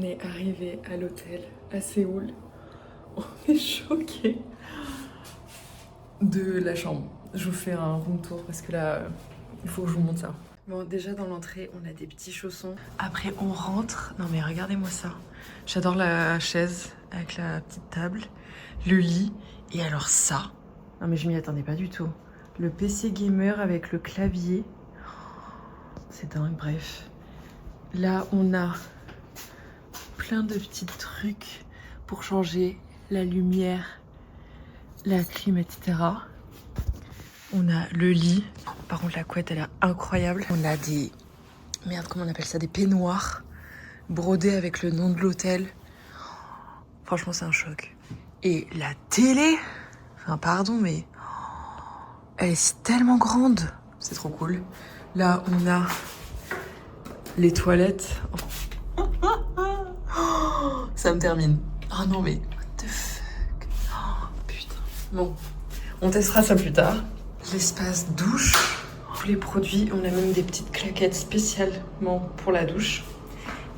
est arrivé à l'hôtel à Séoul. On est choqués de la chambre. Je vous fais un room tour parce que là, il faut que je vous montre ça. Bon, déjà dans l'entrée, on a des petits chaussons. Après, on rentre. Non mais regardez-moi ça. J'adore la chaise avec la petite table, le lit. Et alors ça. Non mais je m'y attendais pas du tout. Le PC gamer avec le clavier. C'est dingue, bref. Là, on a plein de petits trucs pour changer la lumière, la clim, etc. On a le lit. Par contre, la couette, elle est incroyable. On a des... Merde, comment on appelle ça? Des peignoirs brodés avec le nom de l'hôtel. Franchement, c'est un choc. Et la télé, enfin, pardon, mais... Elle est tellement grande. C'est trop cool. Là, on a les toilettes. Ça me termine. Oh non, mais... What the fuck? Oh, putain. Bon, on testera ça plus tard. L'espace douche. Tous les produits, on a même des petites claquettes spécialement pour la douche.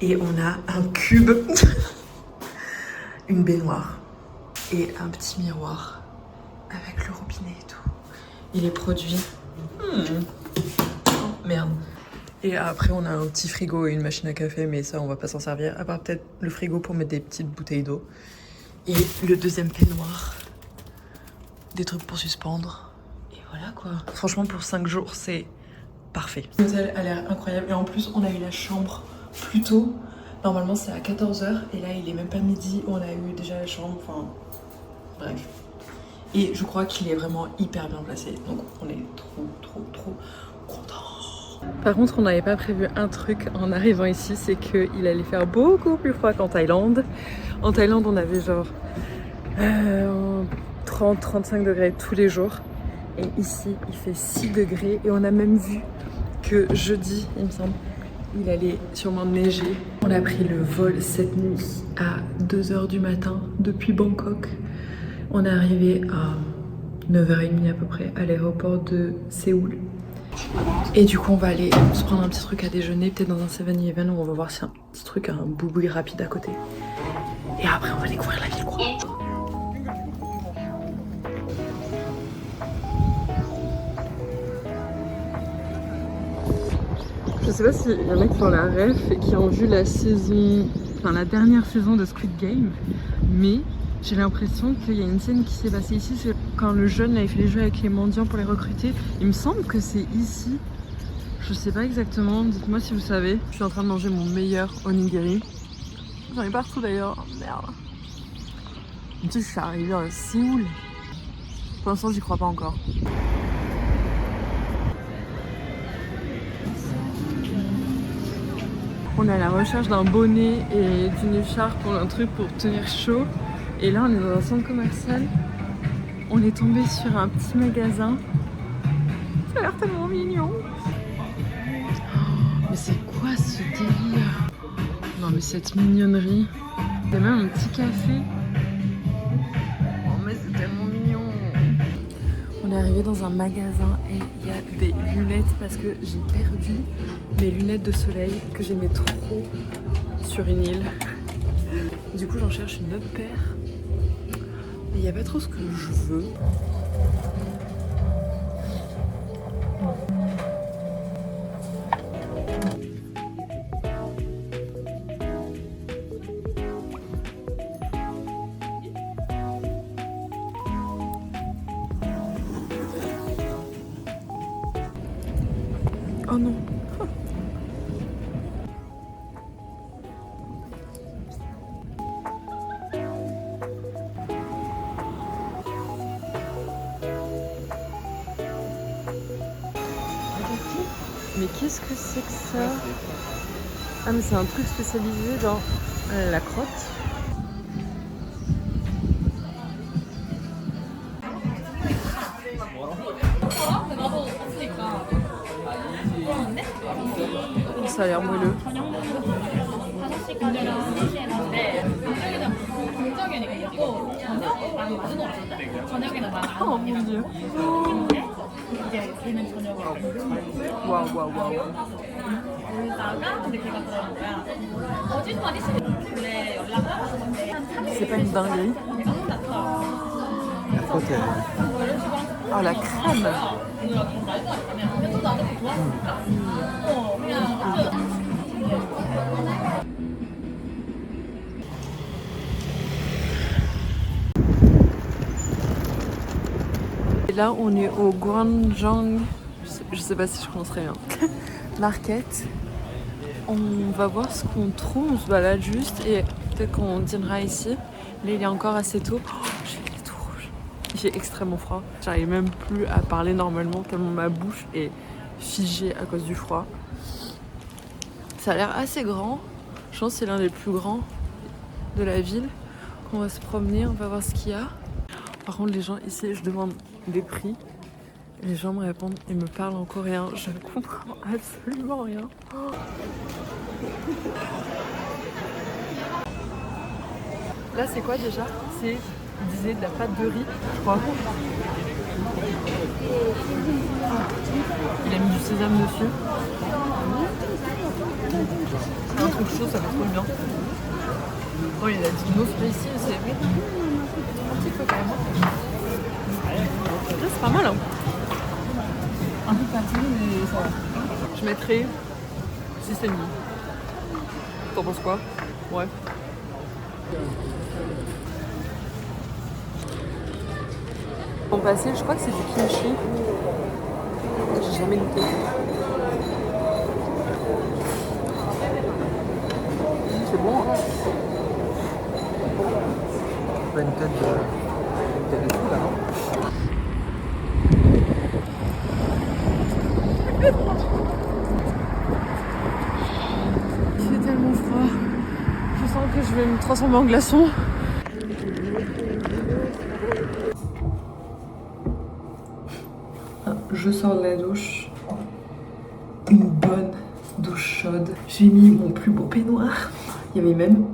Et on a un cube, une baignoire et un petit miroir avec le robinet et tout. Et les produits... Oh, merde. Et après, on a un petit frigo et une machine à café, mais ça, on va pas s'en servir. À part peut-être le frigo pour mettre des petites bouteilles d'eau. Et le deuxième peignoir. Des trucs pour suspendre. Et voilà quoi. Franchement, pour 5 jours, c'est parfait. L'hôtel a l'air incroyable. Et en plus, on a eu la chambre plus tôt. Normalement, c'est à 14h. Et là, il est même pas midi. On a eu déjà la chambre. Enfin, bref. Et je crois qu'il est vraiment hyper bien placé. Donc, on est trop contents. Par contre, on n'avait pas prévu un truc en arrivant ici, c'est qu'il allait faire beaucoup plus froid qu'en Thaïlande. En Thaïlande, on avait genre 30-35 degrés tous les jours. Et ici, il fait 6 degrés. Et on a même vu que jeudi, il me semble, il allait sûrement neiger. On a pris le vol cette nuit à 2h du matin depuis Bangkok. On est arrivé à 9h30 à peu près à l'aéroport de Séoul. Et du coup on va aller se prendre un petit truc à déjeuner, peut-être dans un 7-Eleven où on va voir si un petit truc, un boubouille rapide à côté. Et après on va découvrir la ville quoi. Je sais pas s'il y en a qui ont la ref et qui ont vu la saison, enfin la dernière saison de Squid Game, mais j'ai l'impression qu'il y a une scène qui s'est passée ici, c'est quand le jeune avait fait les jeux avec les mendiants pour les recruter. Il me semble que c'est ici. Je sais pas exactement, dites-moi si vous savez. Je suis en train de manger mon meilleur onigiri. J'en ai partout d'ailleurs, oh, merde. Tu sais, je suis arrivée à Séoul. Pour l'instant, j'y crois pas encore. On est à la recherche d'un bonnet et d'une écharpe pour un truc pour tenir chaud. Et là, on est dans un centre commercial. On est tombé sur un petit magasin. Ça a l'air tellement mignon. Mais c'est quoi ce délire? Non mais cette mignonnerie. Il y a même un petit café. Oh mais c'est tellement mignon. On est arrivé dans un magasin et il y a des lunettes parce que j'ai perdu mes lunettes de soleil que j'aimais trop sur une île. Du coup j'en cherche une autre paire. Mais il n'y a pas trop ce que je veux. Oh non. Mais qu'est-ce que c'est que ça? Ah mais c'est un truc spécialisé dans la crotte. Ça a l'air moelleux. Oh mon dieu. 자기는 저녁을 안 먹고 와우 와우 와우. 놀다가 근데 걔가 그러는 거야. 거짓말이 싫어. 원래 연락하고 싶은데 한 3일 C'est pas une dinguerie. 내가 혼자 다 côté. Ah la crème. 오늘랑 말도 안 하면 그래도 나도 그거 좋아하니까 그냥 Et là on est au Guangzhou, je sais pas si je prononce très bien, Market. On va voir ce qu'on trouve, on se balade juste et peut-être qu'on dînera ici. Là il est encore assez tôt. Oh, j'ai les tout rouge. Il fait extrêmement froid. J'arrive même plus à parler normalement tellement ma bouche est figée à cause du froid. Ça a l'air assez grand. Je pense que c'est l'un des plus grands de la ville. On va se promener, on va voir ce qu'il y a. Par contre les gens ici, je demande des prix. Les gens me répondent et me parlent en coréen. Je ne comprends absolument rien. Oh. Là c'est quoi déjà? C'est, il disait, de la pâte de riz, je crois. Il a mis du sésame dessus. C'est un truc chaud, ça va trop bien. Oh, il a dit no spicy, c'est un petit peu quand même. Là, c'est pas mal, hein. Un peu fatigué, mais ça va. Je mettrais 6,5. T'en penses quoi? Ouais. En passé, je crois que c'est du kimchi. J'ai jamais goûté. C'est bon, hein. Pas une tête de fou là, non? Il fait tellement froid. Je sens que je vais me transformer en glaçon. Je sors de la douche. Une bonne douche chaude. J'ai mis mon plus beau peignoir. Il y avait même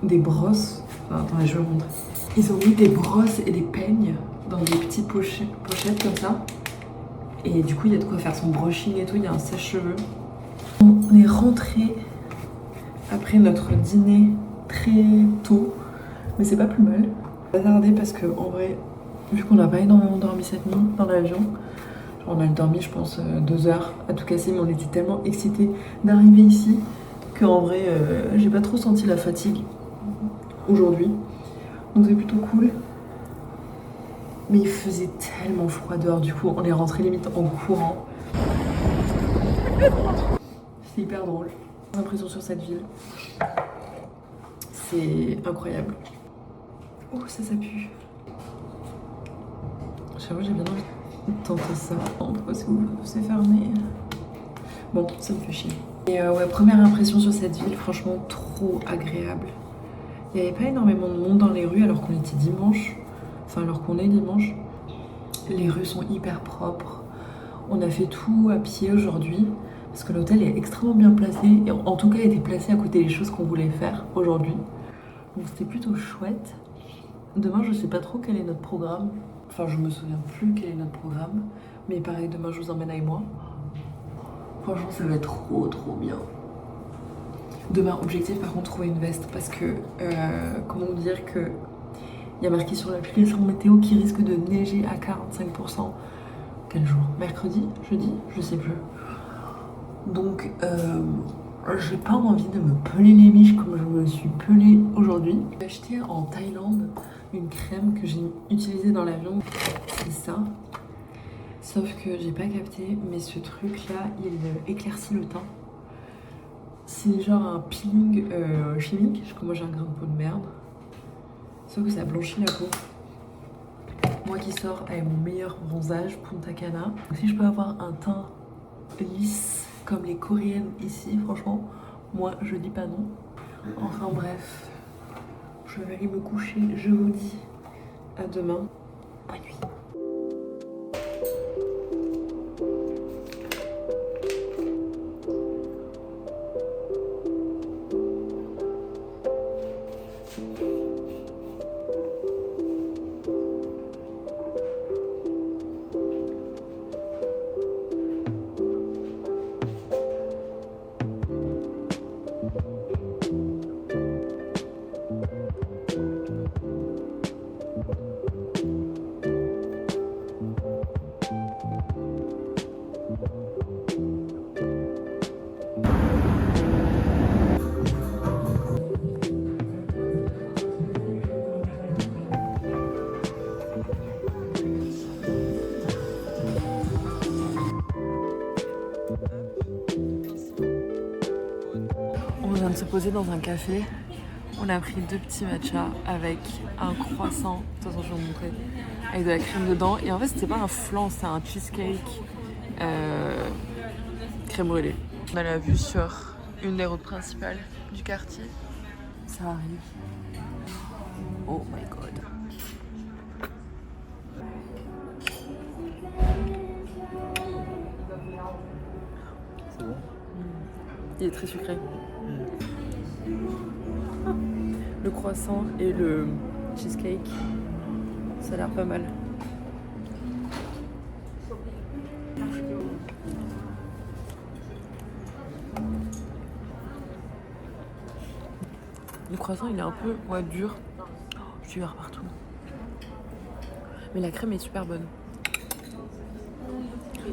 des brosses. Enfin, attendez, je vais vous montrer. Ils ont mis des brosses et des peignes dans des petites pochettes comme ça. Et du coup, il y a de quoi faire son brushing et tout. Il y a un sèche-cheveux. On est rentré après notre dîner très tôt. Mais c'est pas plus mal. On va tarder parce que, en vrai, vu qu'on n'a pas énormément dormi cette nuit dans l'avion, on a dormi, je pense, 2 heures à tout casser, mais on était tellement excités d'arriver ici qu'en vrai, j'ai pas trop senti la fatigue aujourd'hui. Donc c'est plutôt cool. Mais il faisait tellement froid dehors, du coup, on est rentré limite en courant. C'est hyper drôle. L'impression sur cette ville, c'est incroyable. Oh, ça pue. J'avoue, j'ai bien envie de tenter ça. Pourquoi c'est fermé? Bon, ça me fait chier. Et ouais, première impression sur cette ville, franchement trop agréable. Il n'y avait pas énormément de monde dans les rues alors qu'on était dimanche. Enfin, alors qu'on est dimanche. Les rues sont hyper propres. On a fait tout à pied aujourd'hui parce que l'hôtel est extrêmement bien placé. Et en tout cas, il était placé à côté des choses qu'on voulait faire aujourd'hui. Donc c'était plutôt chouette. Demain, je sais pas trop quel est notre programme. Enfin, je me souviens plus quel est notre programme. Mais pareil, demain, je vous emmène avec moi. Franchement, ça va être trop bien. Demain, objectif par contre, trouver une veste. Parce que, comment vous dire que il y a marqué sur l'application météo qui risque de neiger à 45%. Quel jour? Mercredi? Jeudi? Je sais plus. Donc, j'ai pas envie de me peler les miches comme je me suis pelée aujourd'hui. J'ai acheté en Thaïlande une crème que j'ai utilisée dans l'avion. C'est ça. Sauf que j'ai pas capté, mais ce truc là, il éclaircit le teint. C'est genre un peeling chimique, parce que moi j'ai un grain de peau de merde. Sauf que ça blanchit la peau. Moi qui sors avec mon meilleur bronzage, Punta Cana. Si je peux avoir un teint lisse comme les coréennes ici, franchement, moi je dis pas non. Enfin bref, je vais aller me coucher. Je vous dis à demain. Bonne nuit. vient de se poser dans un café. On a pris 2 petits matchas avec un croissant. De toute façon, je vais vous montrer. Avec de la crème dedans. Et en fait, c'était pas un flan, c'était un cheesecake crème brûlée. On a la vue sur une des routes principales du quartier. Ça arrive. Oh my god. C'est bon. Il est très sucré. Le croissant et le cheesecake, ça a l'air pas mal. Le croissant il est un peu dur. Je suis partout. Mais la crème est super bonne.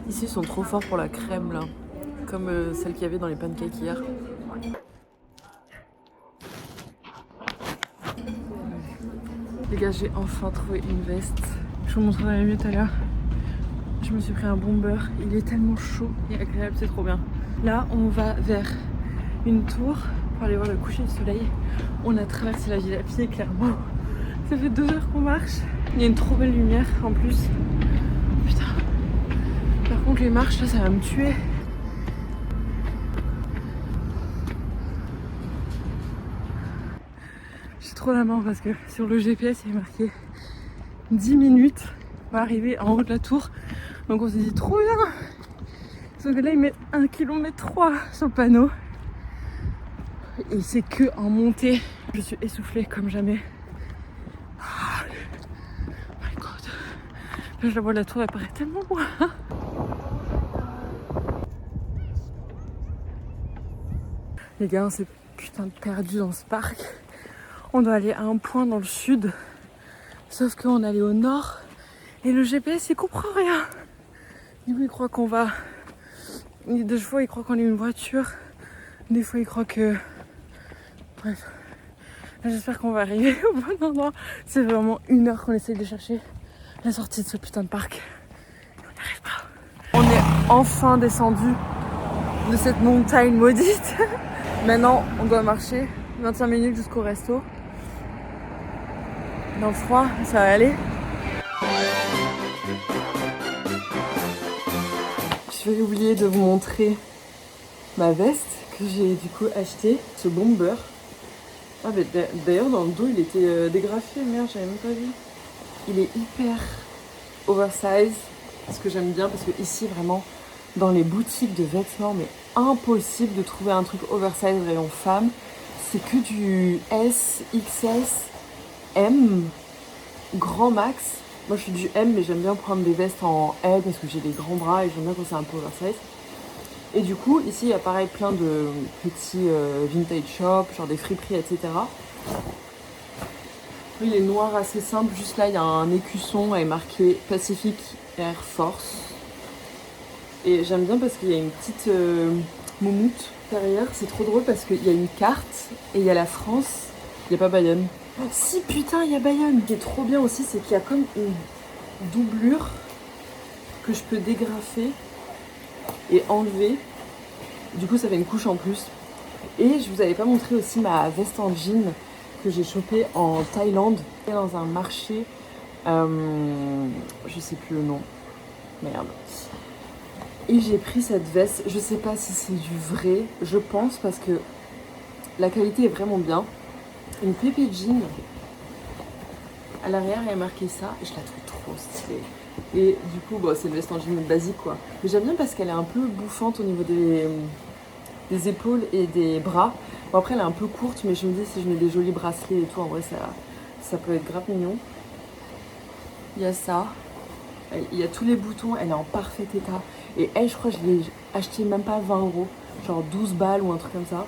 Ici ils sont trop forts pour la crème là. Comme celle qu'il y avait dans les pancakes hier. Les gars, j'ai enfin trouvé une veste. Je vous montrerai mieux tout à l'heure. Je me suis pris un bon beurre. Il est tellement chaud et agréable, c'est trop bien. Là, on va vers une tour pour aller voir le coucher du soleil. On a traversé la ville à pied, clairement. Ça fait 2 heures qu'on marche. Il y a une trop belle lumière en plus. Putain. Par contre, les marches, là, ça va me tuer. J'ai trop la main parce que sur le GPS, il est marqué 10 minutes pour arriver en haut de la tour. Donc on s'est dit trop bien. Sauf que là, ils mettent 1,3 km sur le panneau. Et c'est que en montée. Je suis essoufflée comme jamais. Oh my god. Là, je la vois, la tour, elle paraît tellement loin. Les gars, on s'est putain perdu dans ce parc. On doit aller à un point dans le sud. Sauf qu'on est allé au nord. Et le GPS, il comprend rien. Du coup, il croit qu'on va... Des fois, il croit qu'on est une voiture. Des fois, il croit que... Bref. J'espère qu'on va arriver au bon endroit. C'est vraiment 1 heure qu'on essaye de chercher la sortie de ce putain de parc. On n'y arrive pas. On est enfin descendu de cette montagne maudite. Maintenant, on doit marcher 25 minutes jusqu'au resto. Dans le froid, ça va aller. Je vais oublier de vous montrer ma veste que j'ai du coup achetée, ce bomber. Ah, mais d'ailleurs dans le dos il était dégrafé, merde, j'avais même pas vu. Il est hyper oversize, ce que j'aime bien parce que ici vraiment dans les boutiques de vêtements, mais impossible de trouver un truc oversize rayon femme. C'est que du S, XS, M, grand max. Moi je suis du M mais j'aime bien prendre des vestes en L parce que j'ai des grands bras et j'aime bien quand c'est un peu oversize. Et du coup ici il y a pareil plein de petits vintage shops, genre des friperies etc. Il est noir assez simple, juste là il y a un écusson avec marqué Pacific Air Force. Et j'aime bien parce qu'il y a une petite moumoute derrière, c'est trop drôle parce qu'il y a une carte et il y a la France, il n'y a pas Bayonne. Oh, si putain, il y a Bayonne. Ce qui est trop bien aussi, c'est qu'il y a comme une doublure que je peux dégrafer et enlever. Du coup, ça fait une couche en plus. Et je vous avais pas montré aussi ma veste en jean que j'ai chopée en Thaïlande dans un marché. Je sais plus le nom. Merde. Et j'ai pris cette veste. Je sais pas si c'est du vrai. Je pense parce que la qualité est vraiment bien. Une pépé jean. À l'arrière, il y a marqué ça. Et je la trouve trop stylée. Et du coup, bon, c'est une veste en jean basique quoi. Mais j'aime bien parce qu'elle est un peu bouffante au niveau des épaules et des bras. Bon, après, elle est un peu courte, mais je me dis si je mets des jolis bracelets et tout, en vrai, ça peut être grave mignon. Il y a ça. Il y a tous les boutons. Elle est en parfait état. Et elle, je crois que je l'ai acheté même pas 20 €. Genre 12 balles ou un truc comme ça.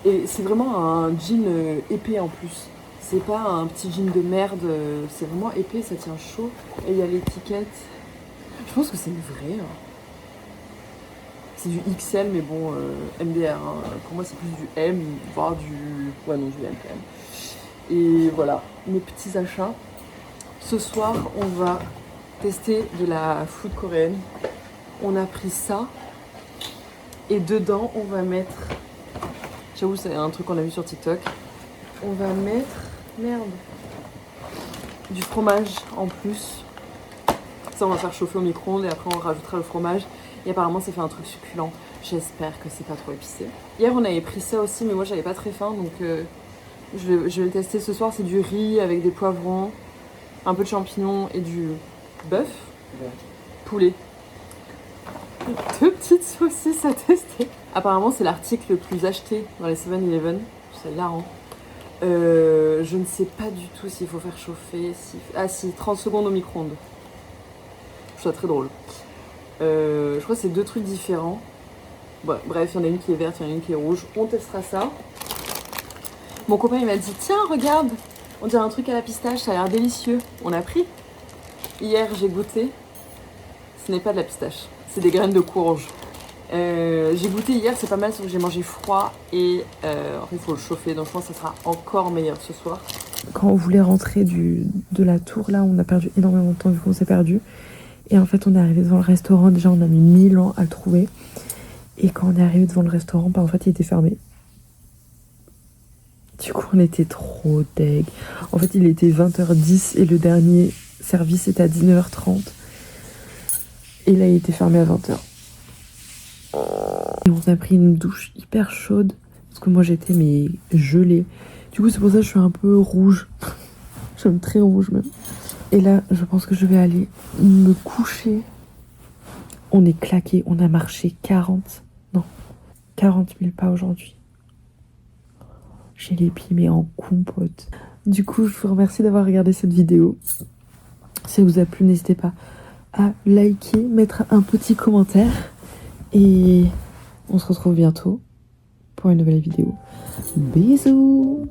Et c'est vraiment un jean épais en plus. C'est pas un petit jean de merde, c'est vraiment épais, ça tient chaud. Et il y a l'étiquette. Je pense que c'est une vraie. Hein. C'est du XL, mais bon, MDR. Hein. Pour moi, c'est plus du M, voire du. Ouais, non, du M quand même. Et voilà, mes petits achats. Ce soir, on va tester de la food coréenne. On a pris ça. Et dedans, on va mettre J'avoue, c'est un truc qu'on a vu sur TikTok. On va mettre, merde, du fromage en plus. Ça, on va faire chauffer au micro-ondes et après on rajoutera le fromage. Et apparemment, ça fait un truc succulent. J'espère que c'est pas trop épicé. Hier, on avait pris ça aussi, mais moi, j'avais pas très faim, donc je vais le tester ce soir. C'est du riz avec des poivrons, un peu de champignons et du bœuf, poulet. 2 petites saucisses à tester. Apparemment, c'est l'article le plus acheté dans les 7-Eleven. C'est hilarant. Je ne sais pas du tout s'il faut faire chauffer. Ah si, 30 secondes au micro-ondes. Je trouve ça très drôle. Je crois que c'est 2 trucs différents. Bon, bref, il y en a une qui est verte, il y en a une qui est rouge. On testera ça. Mon copain il m'a dit tiens regarde, on dirait un truc à la pistache, ça a l'air délicieux. On a pris. Hier j'ai goûté. Ce n'est pas de la pistache, c'est des graines de courge. J'ai goûté hier, c'est pas mal, sauf que j'ai mangé froid et en fait il faut le chauffer, donc je pense que ça sera encore meilleur ce soir. Quand on voulait rentrer de la tour là, on a perdu énormément de temps vu qu'on s'est perdu. Et en fait on est arrivé devant le restaurant, déjà on a mis 1000 ans à le trouver. Et quand on est arrivé devant le restaurant, bah en fait il était fermé. Du coup on était trop deg. En fait il était 20h10 et le dernier service était à 19h30. Et là il était fermé à 20h. Et on a pris une douche hyper chaude. Parce que moi j'étais mais gelée. Du coup c'est pour ça que je suis un peu rouge. Je suis très rouge même. Et là je pense que je vais aller me coucher. On est claqué, on a marché 40 000 pas aujourd'hui. J'ai les pieds mais en compote. Du coup, je vous remercie d'avoir regardé cette vidéo. Si ça vous a plu, n'hésitez pas à liker, mettre un petit commentaire. Et on se retrouve bientôt pour une nouvelle vidéo. Bisous!